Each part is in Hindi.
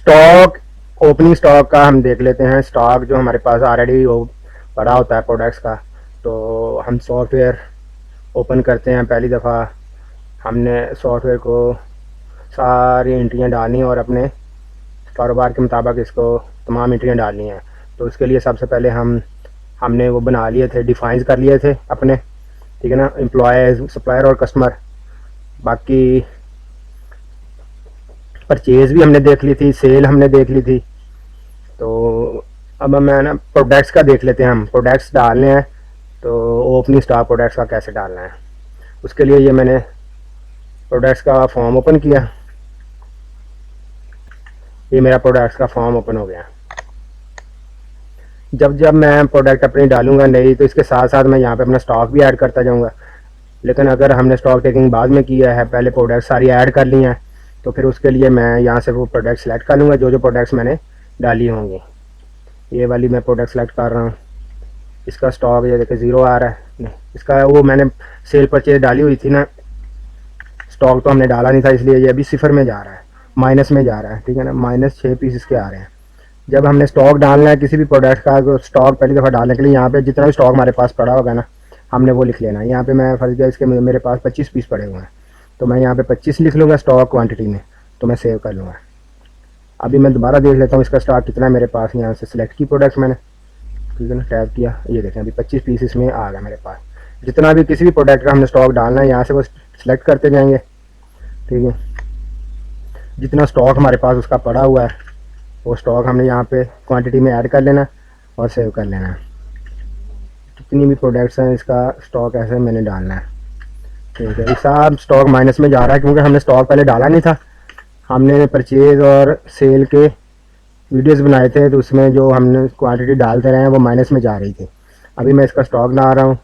स्टॉक ओपनिंग स्टॉक का हम देख लेते हैं। स्टॉक जो हमारे पास ऑलरेडी पड़ा होता है प्रोडक्ट्स का, तो हम सॉफ्टवेयर ओपन करते हैं। पहली दफ़ा हमने सॉफ्टवेयर को सारी एंट्रियाँ डालनी है और अपने कारोबार के मुताबिक इसको तमाम एंट्रियाँ डालनी हैं। तो उसके लिए सबसे पहले हमने वो बना लिए थे, डिफाइन कर लिए थे अपने, ठीक है ना, एम्प्लॉयज़, सप्लायर और कस्टमर। बाकी परचेज़ भी हमने देख ली थी, सेल हमने देख ली थी। तो अब मैं ना प्रोडक्ट्स का देख लेते हैं। हम प्रोडक्ट्स डालने हैं, तो ओपनिंग स्टॉक प्रोडक्ट्स का कैसे डालना है, उसके लिए ये मैंने प्रोडक्ट्स का फॉर्म ओपन किया। ये मेरा प्रोडक्ट्स का फॉर्म ओपन हो गया। जब मैं प्रोडक्ट अपनी डालूंगा नई, तो इसके साथ साथ मैं यहाँ पे अपना स्टॉक भी ऐड करता जाऊँगा। लेकिन अगर हमने स्टॉक टेकिंग बाद में किया है, पहले प्रोडक्ट सारी ऐड कर ली हैं, तो फिर उसके लिए मैं यहाँ से वो प्रोडक्ट सेलेक्ट कर लूँगा जो प्रोडक्ट्स मैंने डाली होंगी। ये वाली मैं प्रोडक्ट सेलेक्ट कर रहा हूँ। इसका स्टॉक ये देखिए 0 आ रहा है। नहीं, इसका वो मैंने सेल परचेज डाली हुई थी ना, स्टॉक तो हमने डाला नहीं था, इसलिए ये अभी 0 में जा रहा है, माइनस में जा रहा है, ठीक है ना। -6 पीस इसके आ रहे हैं। जब हमने स्टॉक डालना है किसी भी प्रोडक्ट का, तो स्टॉक पहली दफ़ा डालने के लिए यहाँ पे जितना भी स्टॉक हमारे पास पड़ा होगा ना, हमने वो लिख लेना है। यहाँ पे मैं फर्ज किया इसके मेरे पास 25 पीस पड़े हुए हैं, तो मैं यहाँ पे 25 लिख लूँगा स्टॉक क्वांटिटी में, तो मैं सेव कर लूँगा। अभी मैं दोबारा देख लेता हूँ इसका स्टॉक कितना है मेरे पास। यहाँ से सिलेक्ट की प्रोडक्ट्स मैंने, ठीक है ना, टैप किया, ये देखें अभी 25 पीस इसमें आ गया मेरे पास। जितना भी किसी भी प्रोडक्ट का हमने स्टॉक डालना है, यहाँ से वो सिलेक्ट करते जाएंगे, ठीक है। जितना स्टॉक हमारे पास उसका पड़ा हुआ है, वो स्टॉक हमने यहाँ पे क्वांटिटी में ऐड कर लेना और सेव कर लेना है। जितनी भी प्रोडक्ट्स हैं इसका स्टॉक ऐसे मैंने डालना है, ठीक है। सब स्टॉक माइनस में जा रहा है क्योंकि हमने स्टॉक पहले डाला नहीं था। हमने परचेज़ और सेल के वीडियोस बनाए थे, तो उसमें जो हमने क्वांटिटी डालते रहे हैं वो माइनस में जा रही थी। अभी मैं इसका स्टॉक ला रहा हूँ,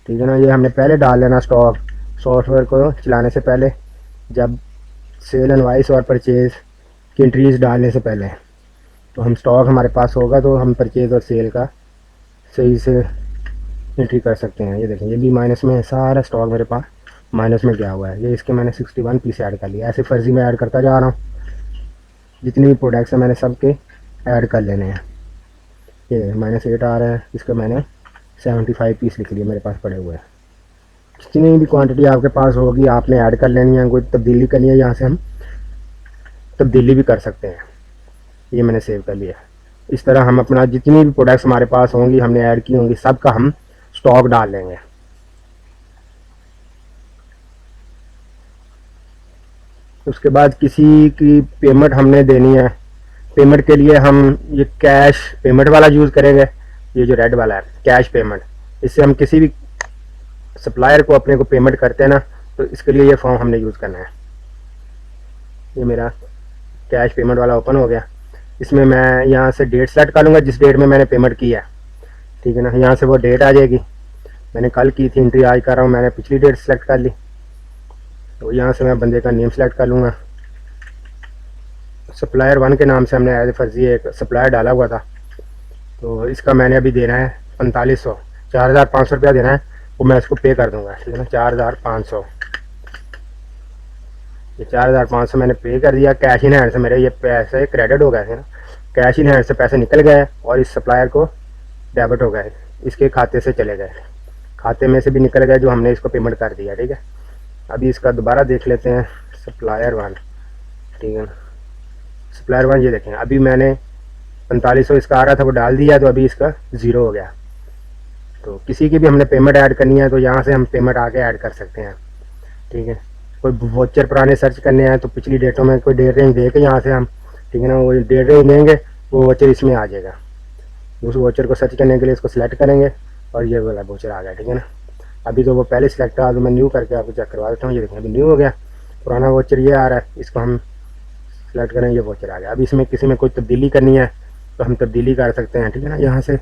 ठीक है ना। ये हमने पहले डाल लेना स्टॉक सॉफ्टवेयर को चलाने से पहले, जब सेल इनवॉइस और परचेज़ की एंट्रीज डालने से पहले। तो हम स्टॉक हमारे पास होगा तो हम परचेज़ और सेल का सही से एंट्री कर सकते हैं। ये देखें ये भी माइनस में है, सारा स्टॉक मेरे पास माइनस में गया हुआ है। ये इसके मैंने 61 पीस ऐड कर लिया। ऐसे फर्जी में ऐड करता जा रहा हूँ। जितनी भी प्रोडक्ट्स हैं मैंने सब के ऐड कर लेने हैं। ये -8 आ रहा है, इसका मैंने 75 पीस लिख लिए मेरे पास पड़े हुए हैं। जितनी भी क्वांटिटी आपके पास होगी आपने ऐड कर लेनी है। कोई तब्दीली करनी है, यहाँ से हम तब्दीली भी कर सकते हैं। ये मैंने सेव कर लिया। इस तरह हम अपना जितनी भी प्रोडक्ट्स हमारे पास होंगी, हमने ऐड की होंगी, सब का हम स्टॉक डाल लेंगे। उसके बाद किसी की पेमेंट हमने देनी है। पेमेंट के लिए हम ये कैश पेमेंट वाला यूज़ करेंगे। ये जो रेड वाला है कैश पेमेंट, इससे हम किसी भी सप्लायर को अपने को पेमेंट करते हैं ना, तो इसके लिए ये फॉर्म हमने यूज़ करना है। ये मेरा कैश पेमेंट वाला ओपन हो गया। इसमें मैं यहाँ से डेट सेलेक्ट कर लूँगा जिस डेट में मैंने पेमेंट की है, ठीक है ना। यहाँ से वो डेट आ जाएगी। मैंने कल की थी एंट्री, आज कर रहा हूँ, मैंने पिछली डेट सेलेक्ट कर ली। तो यहाँ से मैं बंदे का नेम सेलेक्ट कर लूँगा। सप्लायर 1 के नाम से हमने एज फर्जी एक सप्लायर डाला हुआ था, तो इसका मैंने अभी देना है 4500, 4500 रुपया देना है। वो मैं इसको पे कर दूँगा, ठीक है ना। 4500, ये 4500 मैंने पे कर दिया। कैश इन हैंड से मेरे ये पैसे क्रेडिट हो गए थे ना, कैश इन हैंड से पैसे निकल गए और इस सप्लायर को डेबिट हो गए। इसके खाते से चले गए, खाते में से भी निकल गए जो हमने इसको पेमेंट कर दिया। ठीक है, अभी इसका दोबारा देख लेते हैं सप्लायर वन। ठीक है, सप्लायर वन ये देखें, अभी मैंने 4500 इसका आ रहा था वो डाल दिया, तो अभी इसका 0 हो गया। तो किसी की भी हमने पेमेंट ऐड करनी है तो यहाँ से हम पेमेंट आके ऐड कर सकते हैं। ठीक है, कोई वोचर पुराने सर्च करने हैं तो पिछली डेटों में कोई डेट रेंज दे के यहाँ से हम, ठीक है ना, वो डेट रेंज देंगे, वो वोचर इसमें आ जाएगा। उस वोचर को सर्च करने के लिए इसको सिलेक्ट करेंगे और ये वाला वोचर आ गया। ठीक है ना, अभी तो वो पहले सिलेक्ट था, तो मैं न्यू करके आपको चेक करवा देता हूँ। ये देखें अभी न्यू हो गया, पुराना वोचर ये आ रहा है, इसको हम सिलेक्ट करें, ये वोचर आ गया। अभी इसमें किसी में कोई तब्दीली करनी है तो हम तब्दीली कर सकते हैं। ठीक है ना, यहाँ से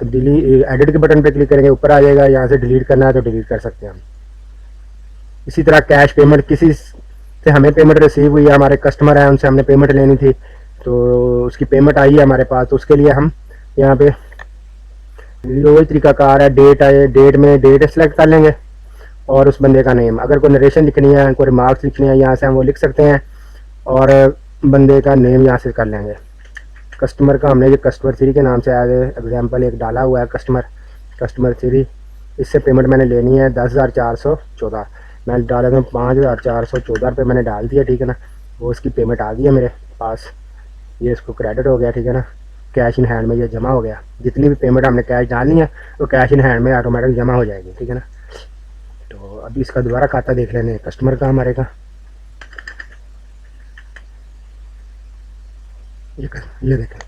तब्दीली एडिट के बटन पे क्लिक करेंगे, ऊपर आ जाएगा, यहाँ से डिलीट करना है तो डिलीट कर सकते हैं हम। इसी तरह कैश पेमेंट, किसी से हमें पेमेंट रिसीव हुई है, हमारे कस्टमर है, उनसे हमने पेमेंट लेनी थी, तो उसकी पेमेंट आई है हमारे पास, तो उसके लिए हम यहाँ पे वही तरीकाकार है, डेट आए, डेट में डेट सेलेक्ट कर लेंगे और उस बंदे का नेम, अगर कोई नरेशन लिखनी है, कोई रिमार्क्स लिखनी है, यहाँ से हम वो लिख सकते हैं और बंदे का नेम यहाँ से कर लेंगे। कस्टमर का हमने ये कस्टमर 3 के नाम से एज एग्जाम्पल एक डाला हुआ है, कस्टमर 3, इससे पेमेंट मैंने लेनी है 10,414, मैं डाला था 5,414 रुपये मैंने डाल दिया। ठीक है ना, वो इसकी पेमेंट आ गई है मेरे पास, ये इसको क्रेडिट हो गया। ठीक है ना, कैश इन हैंड में ये जमा हो गया, जितनी भी पेमेंट हमने कैश डालनी है वो कैश इन हैंड में ऑटोमेटिक जमा हो जाएगी। ठीक है ना, तो अभी इसका दोबारा खाता देख लेने कस्टमर का हमारे का, ये देखें,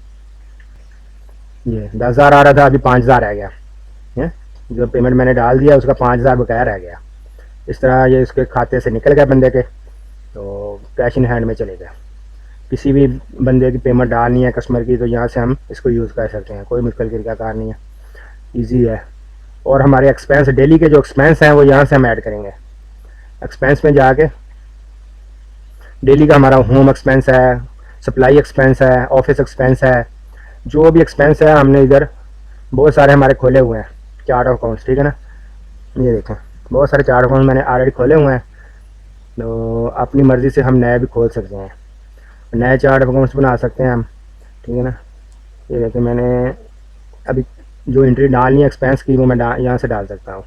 ये 10,000 आ रहा था, अभी 5,000 रह गया है, जो पेमेंट मैंने डाल दिया उसका 5,000 बकाया रह गया। इस तरह ये इसके खाते से निकल गया बंदे के, तो कैश इन हैंड में चले गया। किसी भी बंदे की पेमेंट डालनी है कस्टमर की, तो यहाँ से हम इसको यूज़ कर सकते हैं, कोई मुश्किल तरीका कार नहीं है, ईजी है। और हमारे एक्सपेंस, डेली के जो एक्सपेंस हैं वो यहाँ से हम ऐड करेंगे। एक्सपेंस में जाके डेली का हमारा होम एक्सपेंस है, सप्लाई एक्सपेंस है, ऑफिस एक्सपेंस है, जो भी एक्सपेंस है हमने इधर बहुत सारे हमारे खोले हुए हैं चार्ट ऑफ अकाउंट्स। ठीक है ना, ये देखें बहुत सारे चार्ट अकाउंट मैंने ऑलरेडी खोले हुए हैं, तो अपनी मर्ज़ी से हम नए भी खोल सकते हैं, नए चार्ट ऑफ अकाउंट्स बना सकते हैं हम। ठीक है ना, ये देखें मैंने अभी जो एंट्री डालनी है एक्सपेंस की वो मैं यहाँ से डाल सकता हूँ।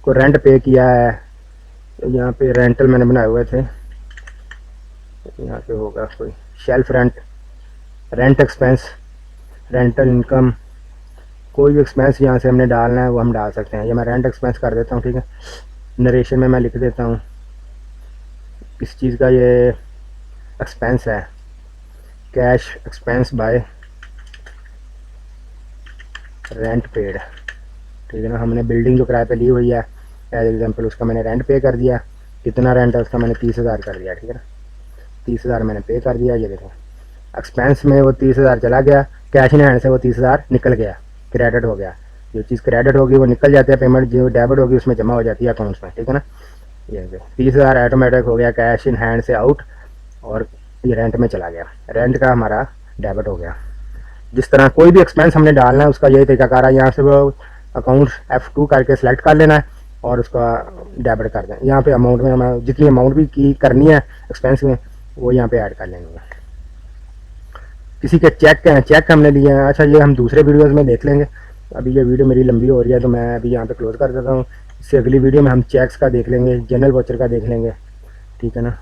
को रेंट पे किया है, तो यहाँ पे रेंटल मैंने बनाए हुए थे, यहाँ पे होगा कोई shelf rent, rent expense, rental income, कोई भी एक्सपेंस यहाँ से हमने डालना है वो हम डाल सकते हैं। ये मैं रेंट एक्सपेंस कर देता हूँ। ठीक है, नरेशन में मैं लिख देता हूँ किस चीज़ का ये एक्सपेंस है, cash expense bye rent paid. ठीक है ना, हमने बिल्डिंग जो किराए पे ली हुई है एज एग्जांपल, उसका मैंने रेंट पे कर दिया, कितना रेंट है उसका मैंने 30,000 कर दिया। ठीक है ना, 30,000 मैंने पे कर दिया। ये देखो एक्सपेंस में वो 30,000 चला गया, कैश इन हैंड से वो 30,000 निकल गया, क्रेडिट हो गया। जो चीज़ क्रेडिट होगी वो निकल जाती है, पेमेंट जो डेबिट होगी उसमें जमा हो जाती है अकाउंट्स में। ठीक है ना, ये 30,000 ऑटोमेटिक हो गया कैश इन हैंड से आउट, और ये रेंट में चला गया, रेंट का हमारा डेबिट हो गया। जिस तरह कोई भी एक्सपेंस हमने डालना है उसका यही तरीकाकार है, यहाँ से वो अकाउंट F2 करके सेलेक्ट कर लेना है और उसका डेबिट कर दें। यहाँ पे अमाउंट में हमें जितनी अमाउंट भी की करनी है एक्सपेंस में वो यहाँ पे ऐड कर लेंगे। किसी के चेक हमने लिए हैं, अच्छा ये हम दूसरे वीडियोज़ में देख लेंगे। अभी ये वीडियो मेरी लंबी हो रही है तो मैं अभी यहाँ पे क्लोज कर देता हूँ। इससे अगली वीडियो में हम चेक्स का देख लेंगे, जनरल वाउचर का देख लेंगे। ठीक है ना।